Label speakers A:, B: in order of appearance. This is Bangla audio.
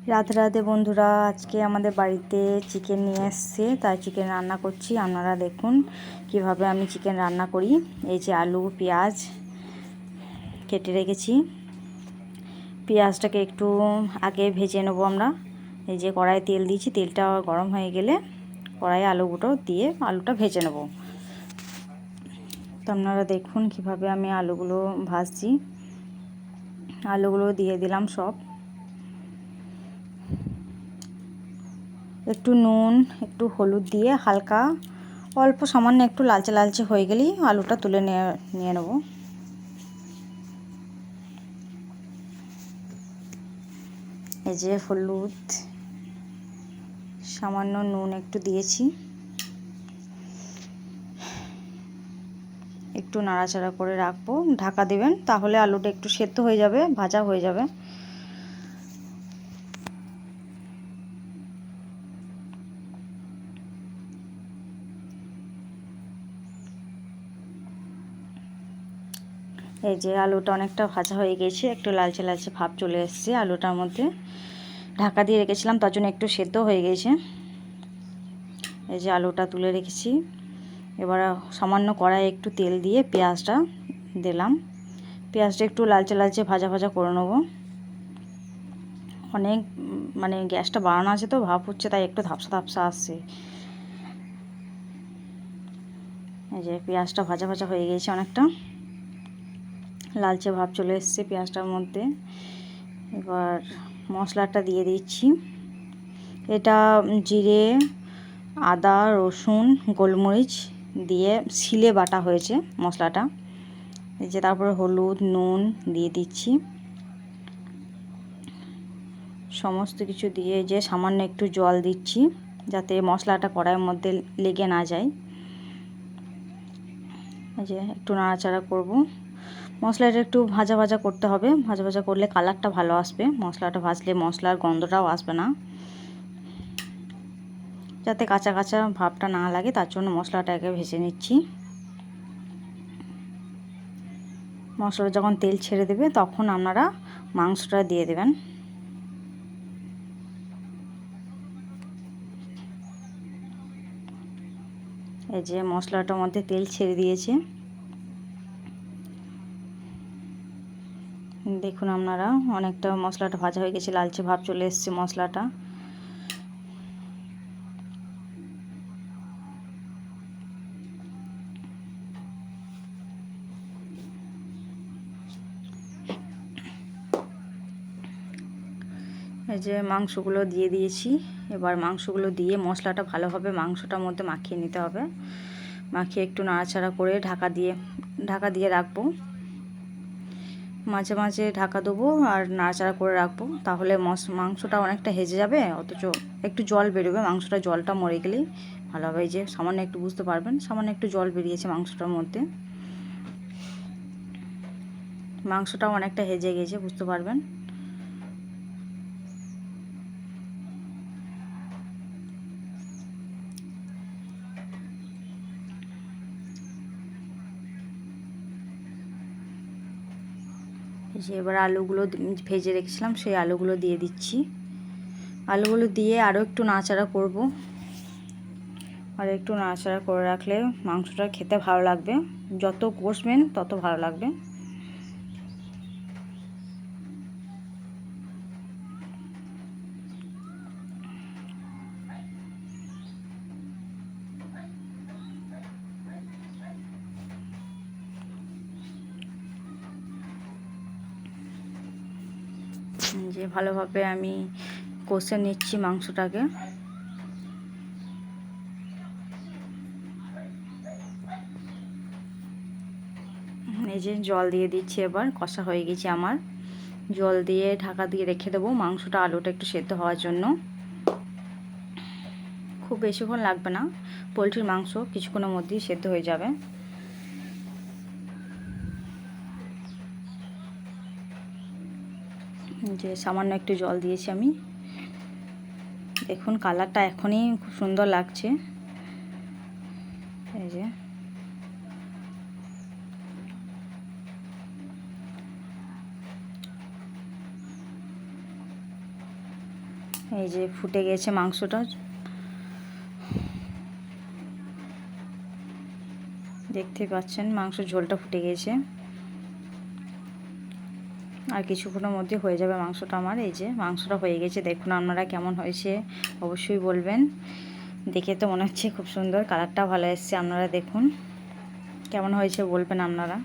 A: রাধে রাধে বন্ধুরা, আজকে আমাদের বাড়িতে চিকেন নিয়ে এসছে, তাই চিকেন রান্না করছি। আপনারা দেখুন কিভাবে আমি চিকেন রান্না করি। এই যে আলু পেঁয়াজ কেটে রেখেছি। পেঁয়াজটাকে একটু আগে ভেজে নেবো আমরা। এই যে কড়াইয়ে তেল দিয়েছি, তেলটা গরম হয়ে গেলে কড়াইয়ে আলুগুলো দিয়ে আলুটা ভেজে নেব। তো আপনারা দেখুন কিভাবে আমি আলুগুলো ভাজছি। আলুগুলো দিয়ে দিলাম সব। একটু নুন একটু হলুদ দিয়ে হালকা অল্প সামান্য একটু লালচে লালচে হয়ে গেলেই আলুটা তুলে নিয়ে নেব। এই যে হলুদ সামান্য নুন একটু দিয়েছি, একটু নাড়াচাড়া করে রাখবো। ঢাকা দেবেন, তাহলে আলুটা একটু সেদ্ধ হয়ে যাবে, ভাজা হয়ে যাবে। এই যে আলুটা অনেকটা ভাজা হয়ে গেছে, একটু লালচে লালচে ভাব চলে এসেছে আলুটার মধ্যে। ঢাকা দিয়ে রেখেছিলাম, তার জন্য একটু সেদ্ধ হয়ে গেছে। এই যে আলুটা তুলে রেখেছি। এবার সামান্য কড়াইয়ে একটু তেল দিয়ে পেঁয়াজটা দিলাম। পেঁয়াজটা একটু লালচে লালচে ভাজা ভাজা করে নেব। অনেক গ্যাসটা বাড়ানো আছে তো ভাপ হচ্ছে, তাই একটু ধাপসা ধাপসা আসছে। এই যে পেঁয়াজটা ভাজা ভাজা হয়ে গেছে, অনেকটা লালচে ভাব চলে এসছে পেঁয়াজটার মধ্যে। এবার মশলাটা দিয়ে দিচ্ছি। এটা জিরে আদা রসুন গোলমরিচ দিয়ে শিলে বাটা হয়েছে মশলাটা। এই যে তারপরে হলুদ নুন দিয়ে দিচ্ছি, সমস্ত কিছু দিয়ে যে সামান্য একটু জল দিচ্ছি যাতে মশলাটা কড়াইয়ের মধ্যে লেগে না যায়। এই যে একটু নাড়াচাড়া করব। মশলাটা একটু ভাজা ভাজা করতে হবে, ভাজা ভাজা করলে কালারটা ভালো আসবে। মশলাটা ভাজলে মশলার গন্ধটাও আসবে না, যাতে কাঁচা কাঁচা ভাবটা না লাগে, তার জন্য মশলাটাকে ভেজে নিচ্ছি। মশলা যখন তেল ছেড়ে দেবে তখন আপনারা মাংসটা দিয়ে দেবেন। এই যে মশলাটার মধ্যে তেল ছেড়ে দিয়েছে, দেখুন আপনারা অনেকটা মশলাটা ভাজা হয়ে গেছে, লালচে ভাব চলে এসছে মশলাটা। এই যে মাংসগুলো দিয়ে দিয়েছি। এবার মাংসগুলো দিয়ে মশলাটা ভালোভাবে মাংসটার মধ্যে মাখিয়ে নিতে হবে। মাখিয়ে একটু নাড়াচাড়া করে ঢাকা দিয়ে রাখবো। মাঝে মাঝে ঢাকা দেবো আর নাড়াচাড়া করে রাখবো, তাহলে মাংসটা অনেকটা হেজে যাবে, অথচ একটু জল বেরোবে। মাংসটা জলটা মরে গেলেই ভালো হবে। এই যে সামান্য একটু বুঝতে পারবেন, সামান্য একটু জল বেরিয়েছে মাংসটার মধ্যে। মাংসটাও অনেকটা হেজে গেছে, বুঝতে পারবেন। যে এবার আলুগুলো ভেজে রেখেছিলাম সেই আলুগুলো দিয়ে দিচ্ছি। আলুগুলো দিয়ে আরও একটু নাড়াচাড়া করব। আর একটু নাড়াচাড়া করে রাখলে মাংসটা খেতে ভালো লাগবে, যত কষবেন তত ভালো লাগবে। যে ভালোভাবে আমি কষে নিচ্ছি মাংসটাকে। এই যে জল দিয়ে দিচ্ছি, এবার কষা হয়ে গেছে আমার। জল দিয়ে ঢাকা দিয়ে রেখে দেবো মাংসটা আলুটা একটু সেদ্ধ হওয়ার জন্য। খুব বেশিক্ষণ লাগবে না, পোলট্রির মাংস কিছুক্ষণের মধ্যেই সেদ্ধ হয়ে যাবে। যে সামান্য একটু জল দিয়েছি আমি। দেখুন কালারটা এখনই খুব সুন্দর লাগছে। এই যে এই যে ফুটে গেছে মাংসটা, দেখতে পাচ্ছেন মাংস ঝোলটা ফুটে গেছে। আর কিছুক্ষণের মধ্যে হয়ে যাবে মাংসটা আমার। এই যে মাংসটা হয়ে গেছে, দেখুন আপনারা কেমন হয়েছে অবশ্যই বলবেন। দেখে তো মনে হচ্ছে খুব সুন্দর, কালারটা ভালো এসছে। আপনারা দেখুন কেমন হয়েছে বলবেন আপনারা।